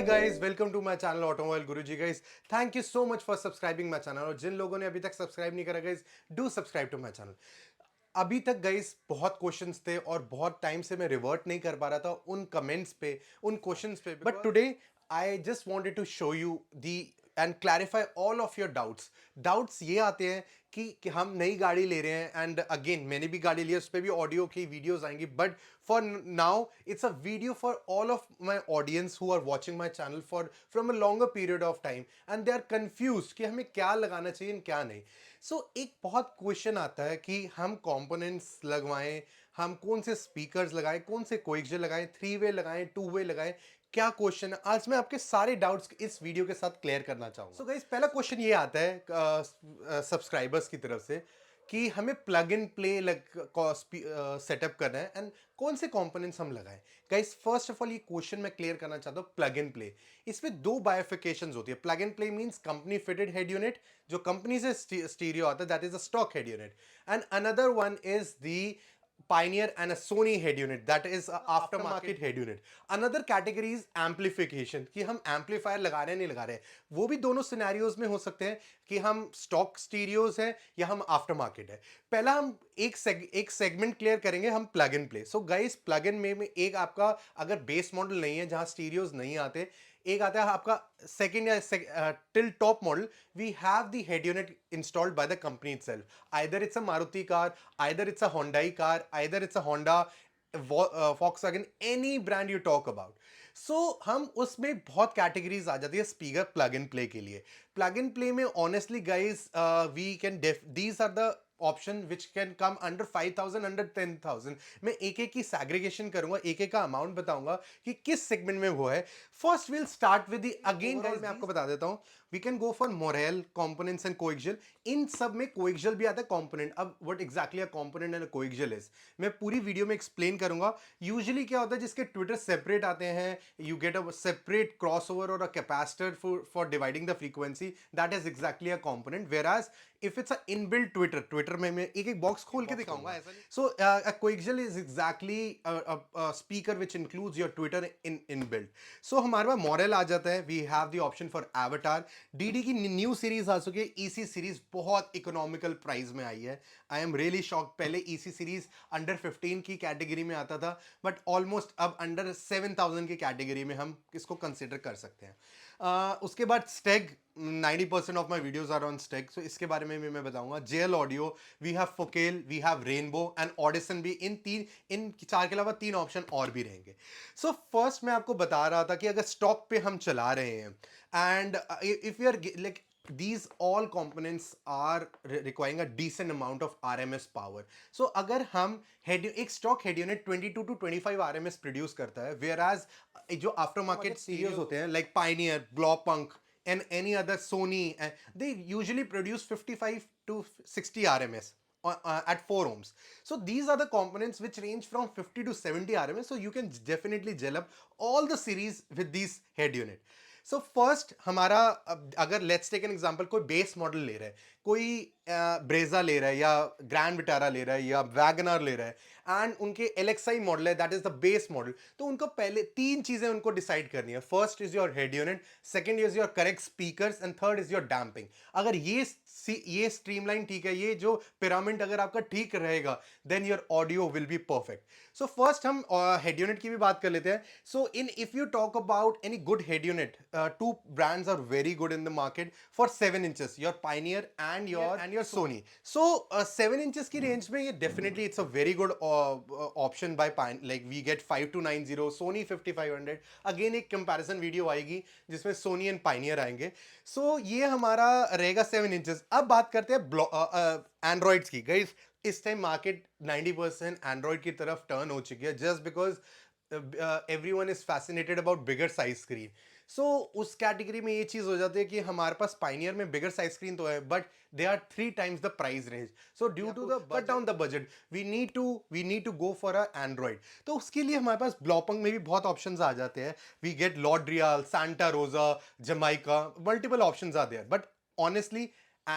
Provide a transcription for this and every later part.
guys, welcome to my channel Automobile Guruji guys. Thank you so much for subscribing my channel और जिन लोगों ने अभी तक subscribe नहीं करा guys, do subscribe to my channel. अभी तक गाइस बहुत क्वेश्चंस थे और बहुत टाइम से मैं रिवर्ट नहीं कर पा रहा था उन कमेंट्स पे, उन क्वेश्चंस पे, but today I just wanted to show you the and clarify all of your doubts. Doubts ये आते हैं कि हम नई गाड़ी ले रहे हैं एंड अगेन मैंने भी गाड़ी ली है, उस पर भी ऑडियो की वीडियोस आएंगी, but for now it's a video for all of my audience who are watching my channel for from a longer period of time and they are confuse कि हमें क्या लगाना चाहिए और क्या नहीं. एक बहुत क्वेश्चन आता है कि हम कंपोनेंट्स लगवाएं, हम कौन से स्पीकर्स लगाएं, कौन से कोएक्सियल लगाएं, थ्री वे लगाएं, टू वे लगाएं, क्या क्वेश्चन है. आज मैं आपके सारे डाउट्स इस वीडियो के साथ क्लियर करना चाहूंगा. गाइस पहला क्वेश्चन ये आता है सब्सक्राइबर्स की तरफ से कि हमें प्लग इन प्ले सेटअप करना है एंड कौन से कंपोनेंट्स हम लगाएं. गाइस फर्स्ट ऑफ ऑल ये क्वेश्चन मैं क्लियर करना चाहता हूं. प्लग इन प्ले, इसमें दो बायोफिकेशंस होती है. Plug in play means company fitted head unit, जो कंपनी से स्टीरियो आता है, that is a stock head unit, and another one is the Pioneer and a Sony head unit, that is a aftermarket head unit. Another category is amplification, कि हम amplifier लगा रहे हैं नहीं लगा रहे हैं. वो भी दोनों सिनेरियोज में हो सकते हैं कि हम स्टॉक स्टीरियोज हैं या हम आफ्टर मार्केट है. पहला हम एक सेगमेंट क्लियर करेंगे, हम plug in play. So guys plug in में एक आपका अगर बेस मॉडल नहीं है जहां स्टीरियोज नहीं आते, एक आता है आपका सेकंड या till top model, we have the head unit installed by the company itself. Either it's a Maruti car, either it's a Hyundai car, either it's a Honda, Volkswagen, any brand you talk about. हम उसमें बहुत categories आ जाती है speaker plug in play के लिए. Plug in play में honestly guys we can these are the option which can come under 5,000, under 10,000. मैं एक एक की सैग्रीगेशन करूंगा, एक एक का अमाउंट बताऊंगा कि किस सेगमेंट में वो है. First will start with the again guys मैं आपको बता देता हूं, we can go for Morel components and coaxial. इन सब में कोएक्सियल भी आता है कंपोनेंट. अब what exactly a component and a coaxial is, मैं पूरी वीडियो में एक्सप्लेन करूंगा. यूजुअली क्या होता है, जिसके ट्विटर सेपरेट आते हैं, you get a separate crossover और a capacitor for dividing the frequency, that is exactly a component. Whereas if it's a inbuilt tweeter में मैं एक एक बॉक्स खोल के दिखाऊंगा ऐसा नहीं. A coaxial is exactly speaker which includes your tweeter in inbuilt. हमारे पास मॉडल आ जाता है. We have the option for Avatar. DD की न्यू सीरीज आ चुकी है, ईसी सीरीज बहुत इकोनॉमिकल प्राइस में आई है. I am really shock. पहले ईसी सीरीज अंडर 15 की कैटेगरी में आता था, बट ऑलमोस्ट अब अंडर 7,000 की कैटेगरी में हम इसको कंसिडर कर सकते हैं. उसके बाद Steg, 90% of my videos are on Steg, so इसके बारे में भी मैं बताऊंगा. JL audio, we have Focal, we have Rainbow and Audison भी. इन चार के अलावा तीन ऑप्शन और भी रहेंगे. फर्स्ट मैं आपको बता रहा था कि अगर स्टॉक पे हम चला रहे हैं and if you are like these all components are requiring a decent amount of RMS power. अगर हम एक stock head unit 22 to 25 RMS produce करता है, whereas जो आफ्टर मार्केट स्टीरियोज होते हैं like pioneer, Blaupunkt and any other Sony, they usually produce 55 to 60 RMS at 4 ohms. These are the components which range from 50 to 70 RMS. You can definitely gel up all the series with these head unit. First हमारा, अगर let's take an example, कोई base model ले रहा है, कोई Brezza ले रहा है या ग्रैंड विटारा ले रहा है या वैगनर ले रहा है एंड उनके एलएक्सआई मॉडल है, that is the base model. तो उनको पहले तीन चीजें उनको डिसाइड करनी है. First is your head unit, second is your correct speakers and third is your damping. अगर ये स्ट्रीमलाइन ठीक है, ये जो पिरामिड अगर आपका ठीक रहेगा, then your audio will be perfect. First हम हेड यूनिट की भी बात कर लेते हैं. If you talk about any good head unit, two brands are very good in the market for 7 inches, your Pioneer and your Sony. 7 inches की range में ये definitely it's a very good option by Pioneer. Like we get 5290, Sony 5500. Again एक comparison video आएगी जिसमें Sony and Pioneer आएंगे. ये हमारा रहेगा 7 inches. अब बात करते हैं एंड्रॉइड्स की. गाइस इस टाइम मार्केट 90% एंड्रॉइड की तरफ टर्न हो चुकी है, just because everyone is fascinated about bigger size screen. उस कैटेगरी में ये चीज हो जाती है कि हमारे पास पाइनियर में बिगर साइज स्क्रीन तो है, but they are 3 times the price range. Due to the cut down the budget we need to go for a android. तो उसके लिए हमारे पास ब्लॉपंग में भी बहुत ऑप्शंस आ जाते हैं. We get Lord Real, Santa Rosa, Jamaica, multiple options are there. But honestly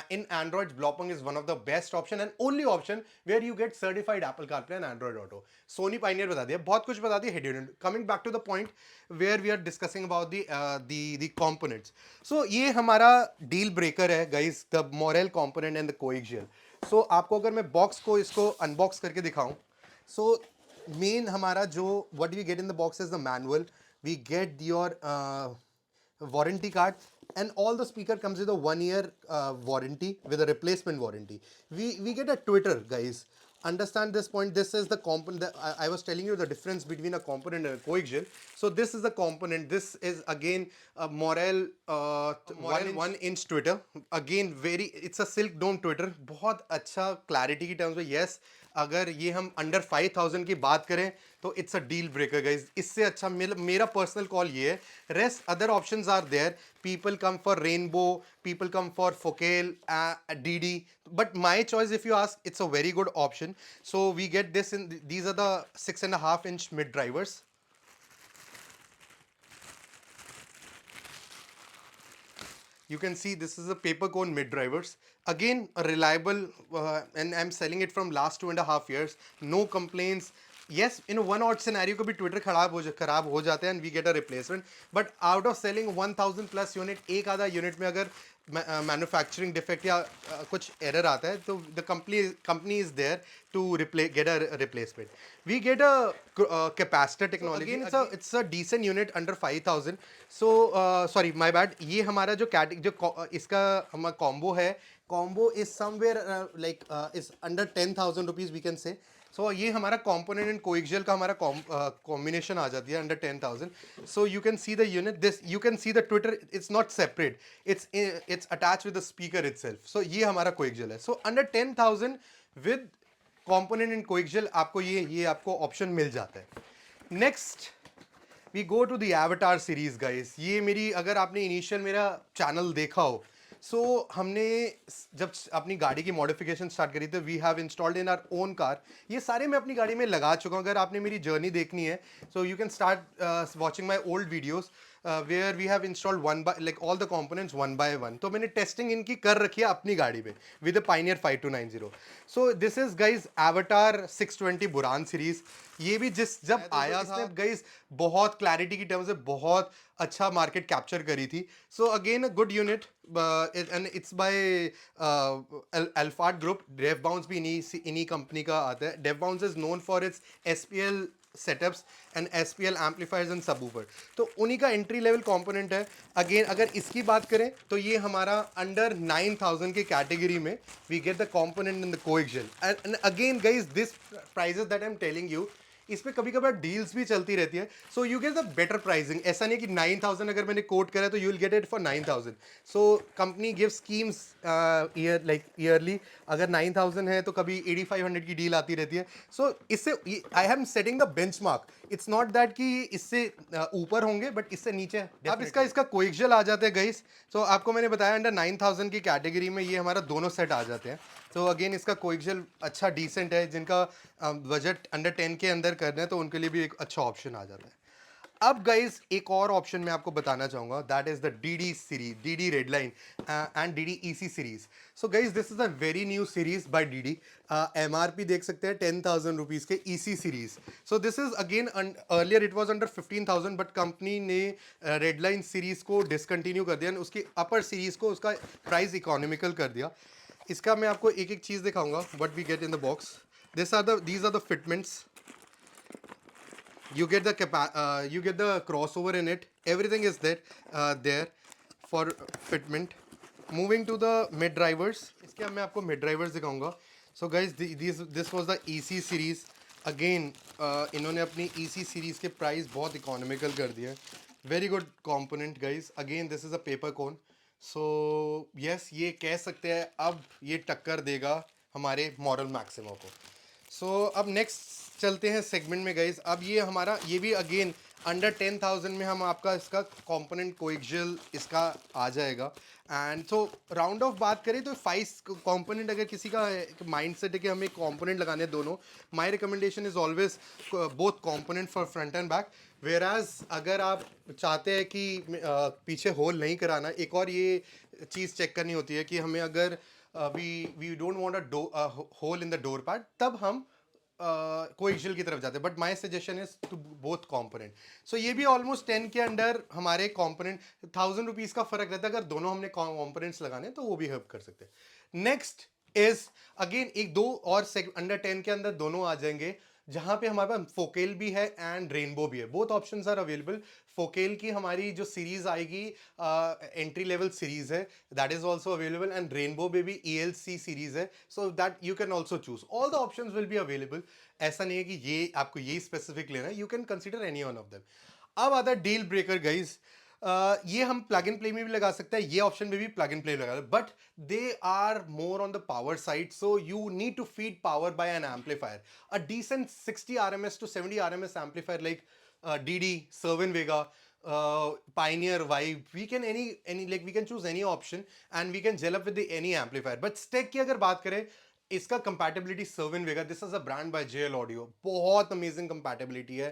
in Android, Bloppung is one of the best option and only option where you get certified Apple CarPlay and Android Auto. Sony Pioneer बता दिया, बहुत कुछ बता दिया head unit. Coming back to the point where we are discussing about the components. So ये हमारा deal breaker है guys, the Morel component and the coaxial. So आपको अगर मैं box को इसको unbox करके दिखाऊं, so main हमारा जो what we get in the box is the manual. We get your warranty card, and all the speaker comes with a 1 year warranty with a replacement warranty. We get a Twitter, guys. Understand this point. This is the component that I was telling you the difference between a component and a coaxial. So this is the component. This is again a Morel 1 inch Twitter. Again very, it's a silk dome Twitter. बहुत अच्छा clarity की terms में. Yes, अगर ये हम under 5000 की बात करें तो it's a deal breaker guys. इससे अच्छा मेरा पर्सनल कॉल ये है. Rest other options are there. People come for Rainbow, people come for Focal, DD, but my choice if you ask, it's a very good option. So we get this in, these are the 6.5 inch mid drivers. You can see this is a paper cone mid drivers. Again a reliable, and I'm selling it from last 2.5 years. No complaints. Yes, in a one odd scenario कभी Twitter खराब हो जाते हैं and we get a replacement. But out of selling 1000 plus unit, एक आधा unit में अगर manufacturing defect या कुछ एरर आता है तो the company is there to get a replacement. We get a capacitor technology. It's a decent unit under 5000. So sorry my bad. ये हमारा जो इसका हमारा कॉम्बो है, combo is somewhere like is under 10,000 rupees we can say. So ये हमारा component and coaxial का हमारा कॉम्बिनेशन आ जाती है under 10,000. So you can see the unit, this you can see the tweeter, it's not separate, it's attach with the speaker itself. So ये हमारा coaxial है. So under 10,000 with component and coaxial आपको ये आपको option मिल जाता है. Next we go to the Avatar series guys. ये मेरी, अगर आपने इनिशियल मेरा चैनल देखा हो, सो हमने जब अपनी गाड़ी की मॉडिफिकेशन स्टार्ट करी थी, we have installed in our own car. ये सारे मैं अपनी गाड़ी में लगा चुका हूँ. अगर आपने मेरी जर्नी देखनी है, so you can start watching my old videos where we have installed one by like all the components one by one. तो मैंने टेस्टिंग इनकी कर रखी है अपनी गाड़ी में with the Pioneer 5290. So this is guys Avatar 620 बुरान सीरीज. ये भी जब आया था गाइज, बहुत क्लैरिटी की टर्म्स में बहुत अच्छा मार्केट कैप्चर करी थी. So again a good unit and it's by Alphard group. Deaf Bonce भी इन्हीं कंपनी का आता है. Deaf Bonce is known for its SPL setups and SPL amplifiers and subwoofer. तो उन्हीं का एंट्री लेवल कंपोनेंट है. अगेन अगर इसकी बात करें तो ये हमारा अंडर 9000 की कैटेगरी में we get the component in the coaxial. And again guys, this prices that I am telling you, इस पे कभी कभार डील्स भी चलती रहती है. So you get the better pricing. ऐसा नहीं कि 9000 अगर मैंने कोट करा तो you will get it for 9000. So company give schemes yearly. अगर 9000 है तो कभी 8500 की डील आती रहती है. सो इससे I am setting the benchmark. It's not that कि इससे ऊपर होंगे, बट इससे नीचे. अब इसका कोएक्सियल आ जाते हैं गाइस. सो आपको मैंने बताया अंडर 9000 की कैटेगरी में ये हमारा दोनों सेट आ जाते हैं. तो अगेन इसका कोएक्सियल अच्छा डिसेंट है. जिनका बजट अंडर 10 के अंदर करना है तो उनके लिए भी एक अच्छा ऑप्शन आ जाता है. अब गाइज एक और ऑप्शन मैं आपको बताना चाहूँगा, that is the DD series, DD red line and DD EC series. So guys this is a very new series by DD. MRP देख सकते हैं 10,000 रुपीज़ के EC series. So this is again, earlier it was under 15,000, but company ने red line series को discontinue कर दिया. उसकी अपर series को उसका प्राइस इकोनॉमिकल कर दिया. इसका मैं आपको एक एक चीज़ दिखाऊंगा what we get in the box. these are the fitments. You get the crossover in it. Everything is there for fitment. Moving to the mid drivers. इसके अब मैं आपको mid drivers दिखाऊंगा. So guys, this was the EC series. Again इन्होंने अपनी EC series के price बहुत economical कर दिए. Very good component guys. Again this is a paper cone. So yes, ये कह सकते हैं अब ये टक्कर देगा हमारे मॉडल मैक्सिमो को. सो अब नेक्स्ट चलते हैं सेगमेंट में गाइज। अब ये हमारा ये भी अगेन अंडर 10,000 में हम आपका इसका कंपोनेंट कोएक्सियल इसका आ जाएगा। एंड सो राउंड ऑफ बात करें तो 5 कंपोनेंट, अगर किसी का माइंड सेट है कि हमें कंपोनेंट लगाने हैं दोनों, my recommendation is always both component for front and back. Whereas अगर आप चाहते हैं कि पीछे होल नहीं कराना, एक और ये चीज़ चेक करनी होती है कि हमें अगर we don't want a hole in the door part, तब हम कोएक्सियल की तरफ जाते हैं। But my suggestion is to both component. So ये भी ऑलमोस्ट 10 के अंडर हमारे कंपोनेंट, 1000 रुपीज़ का फर्क रहता है। अगर दोनों हमने कंपोनेंट्स लगाने तो वो भी हेल्प कर सकते हैं। नेक्स्ट इज अगेन एक दो और अंडर 10 के अंदर दोनों आ जाएंगे, जहां पे हमारे पास फोकेल भी है एंड रेनबो भी है। Both options are available. Focal की हमारी जो सीरीज आएगी एंट्री लेवल सीरीज है, that is also available. And Rainbow में भी ELC सीरीज है, so that you can also choose. All the options will be available. ऐसा नहीं है कि ये आपको यही स्पेसिफिक लेना है, you can consider any one of them. अब आता है डील ब्रेकर गाइज। ये हम प्लग एंड प्ले में भी लगा सकते हैं, ये ऑप्शन में भी प्लग एंड प्ले लगा, but they are more on the power side, so you need to feed power by an amplifier. A decent 60 RMS to 70 RMS amplifier like DD, Serwin Vega, Pioneer, Vibe, we can we can choose any option and we can gel up with the any amplifier. But Steg की अगर बात करें, इसका compatibility Serwin Vega, this is a brand by JL Audio, बहुत amazing compatibility है।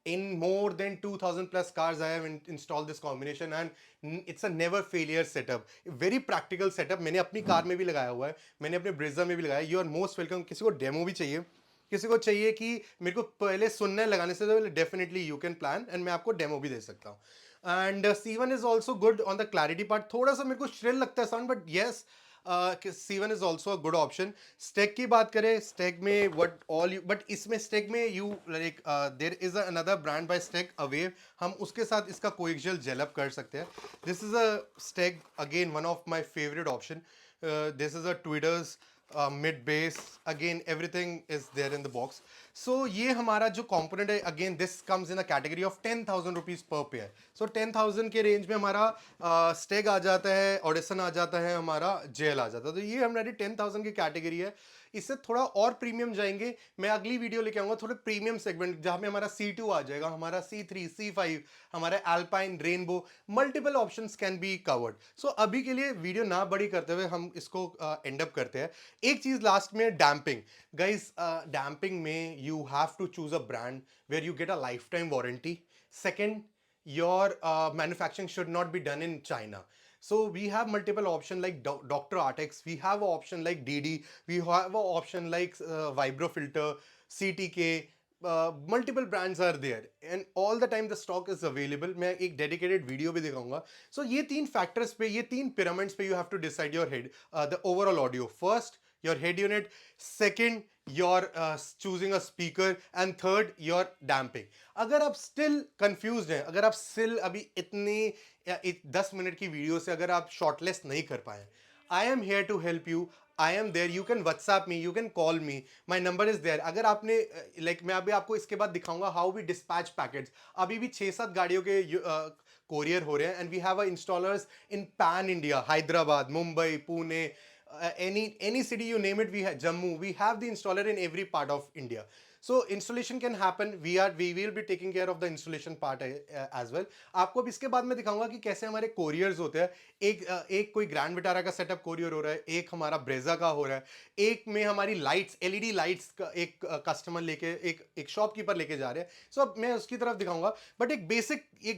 In more than 2000 plus cars I have installed this combination and it's a never failure setup, very practical setup। मैंने अपनी car में भी लगाया हुआ है, मैंने अपने ब्रेजा में भी लगाया। You are most welcome. किसी को डेमो भी चाहिए, किसी को चाहिए कि मेरे को पहले सुनना है लगाने से पहले, definitely you can plan and मैं आपको डेमो भी दे सकता हूँ। And C1 is also good on the clarity part. थोड़ा सा मेरे को श्रिल लगता है sound, but yes C1 is also a good option. Steg की बात करें, स्टेक में वट ऑल यू, बट इसमें स्टेक में you like there is another brand by Steg अवेव, हम उसके साथ इसका कोएक्सियल जेलअप कर सकते हैं। This is a Steg again one of my favourite option. This is a tweeters mid bass, again everything is there in the box। so ये हमारा जो component है, again this comes in a category of 10,000 rupees per pair। so 10,000 के range में हमारा Steg आ जाता है, Audison आ जाता है, हमारा JL आ जाता है। तो ये हमारी 10,000 की कैटेगरी है। इससे थोड़ा और प्रीमियम जाएंगे, मैं अगली वीडियो लेके आऊंगा थोड़े प्रीमियम सेगमेंट, जहां में हमारा C2 आ जाएगा, हमारा C3, C5, हमारा Alpine, Rainbow, multiple options can be covered. So अभी के लिए वीडियो ना बड़ी करते हुए हम इसको एंड अप करते हैं। एक चीज लास्ट में, डैम्पिंग गाइस। डैम्पिंग में you have to choose a brand where you get a lifetime warranty. Second, your manufacturing should not be done in China। so we have multiple option like Dr. Artex, we have an option like DD, we have an option like Vibro Filter, CTK, multiple brands are there and all the time the stock is available। मैं एक dedicated video भी दिखाऊंगा। so ये तीन factors पे, ये तीन pyramids पे you have to decide your head the overall audio। first your head unit, second your choosing a speaker, and third your damping। अगर आप still confused हैं, अगर आप still अभी इतनी 10 मिनट की वीडियो से अगर आप shortlist नहीं कर पाए, I am here to help you। I am there, you can WhatsApp me, you can call me, my number is there। अगर आपने like मैं अभी आपको इसके बाद दिखाऊंगा how we dispatch packets। अभी भी 6-7 गाड़ियों के कोरियर हो रहे हैं and we have installers in pan India, Hyderabad, Mumbai, Pune, any city you name it, we have Jammu, we have the installer in every part of India। so installation can happen, we will be taking care of the installation part as well। आपको अब इसके बाद मैं दिखाऊंगा कि कैसे हमारे couriers होते हैं। एक कोई ग्रैंड विटारा का सेटअप कोरियर हो रहा है, एक हमारा ब्रेजा का हो रहा है, एक में हमारी लाइट्स LED लाइट्स का एक कस्टमर लेके एक शॉपकीपर लेके जा रहे हैं। सो अब मैं उसकी तरफ दिखाऊंगा, बट एक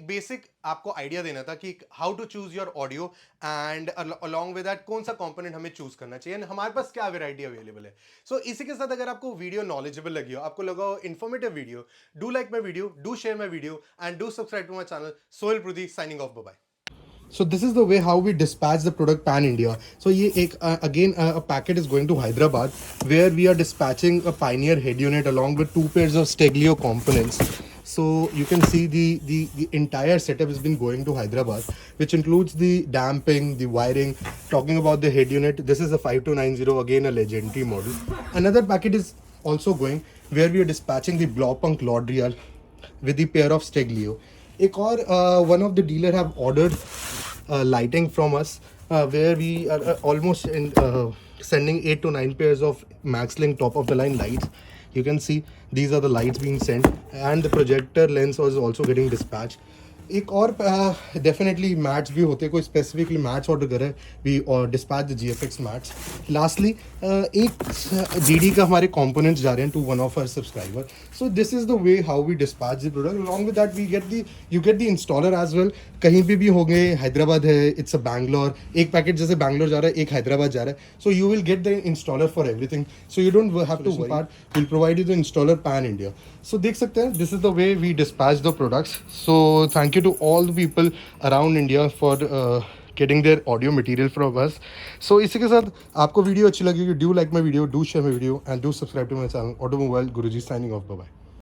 बेसिक आपको आइडिया देना था कि how to choose your audio and along with that कौन सा कंपोनेंट हमें चूज करना चाहिए, हमारे पास क्या वैरायटी अवेलेबल है। सो इसी के साथ अगर आपको वीडियो नॉलेजेबल लगी हो, आपको लगा हो informative video, do like my video, do share my video and do subscribe to my channel. Sohail प्रुदी signing off, bye bye. So this is the way how we dispatch the product pan India। so ये एक again a packet is going to Hyderabad where we are dispatching a Pioneer head unit along with 2 pairs of Steglio components। so you can see the entire setup has been going to Hyderabad, which includes the damping, the wiring, talking about the head unit। this is a 5290, again a legendary model। another packet is also going where we are dispatching the Blopunk Lordreal with the pair of Steglio। एक और one of the dealer have ordered lighting from us where we are almost in sending 8 to 9 pairs of Maxlink top of the line lights। You can see these are the lights being sent, and the projector lens was also getting dispatched. एक और definitely mats भी होते हैं, कोई specifically mats order करे we और dispatch the GFX mats. Lastly एक GD का हमारे कंपोनेंट्स जा रहे हैं to one of our subscriber. So this is the way how we dispatch the product. Along with that we get the you get the installer as well. कहीं पे भी हो गए, हैदराबाद है, इट्स अ बैंगलोर, एक पैकेट जैसे बैंगलोर जा रहा है, एक हैदराबाद जा रहा है. So you will get the installer for everything. So you don't have to part, will provide you the installer pan India. So देख सकते हैं, this is the way we dispatch the products. So thank you to all the people around India for getting their audio material from us. So इसी के साथ आपको video अच्छी लगी, do like my video, do share my video, and do subscribe to my channel Automobile Guruji. Signing off, bye bye.